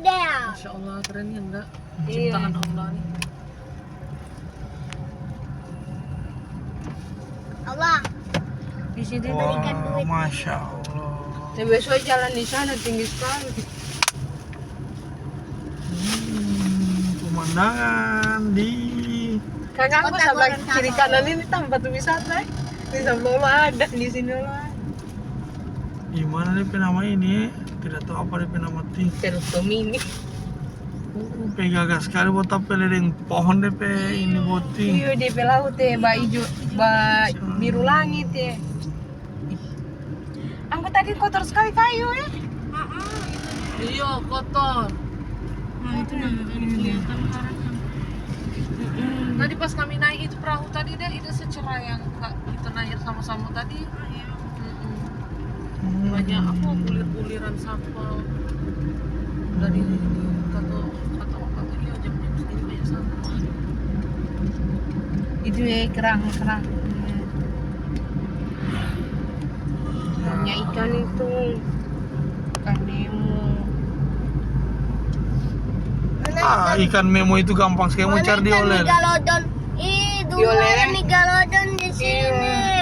Megalodon. Masya Allah, keren ya enggak? Iya. Ciptaan Allah nih. Allah. Di situ tuh. Berikan Wah, duit. Masya Allah. Ya, besok jalan di sana tinggi sekali. Pemandangan di Kakak aku Kota sebelah Gorontalo. kiri kanan ini tempat wisata. Di sebelah lo ada, di sini lo ada. gimana nih nama ini? Tidak tahu apa nih nama ting. Terus mini. Pegagas sekali buat apa ledeng pohon DP ini boting. Iya di laut teh, hijau, biru langit ya. Angkut tadi kotor sekali kayu ya. Iya, kotor. Nah itu kelihatan karangnya. Tadi pas kami naik itu perahu tadi deh, itu secerah yang kita naik sama-sama tadi. Banyak apa bulir-buliran sampah. Dari kata iya jam-jam segini banyak sampah. Itu ya kerang. Banyak ikan itu. Ikan Nemo. Ikan Memo itu gampang sekali mau cari di Mana ikan Olel. Megalodon? Ih, dulu Di Olel. ada Megalodon di sini.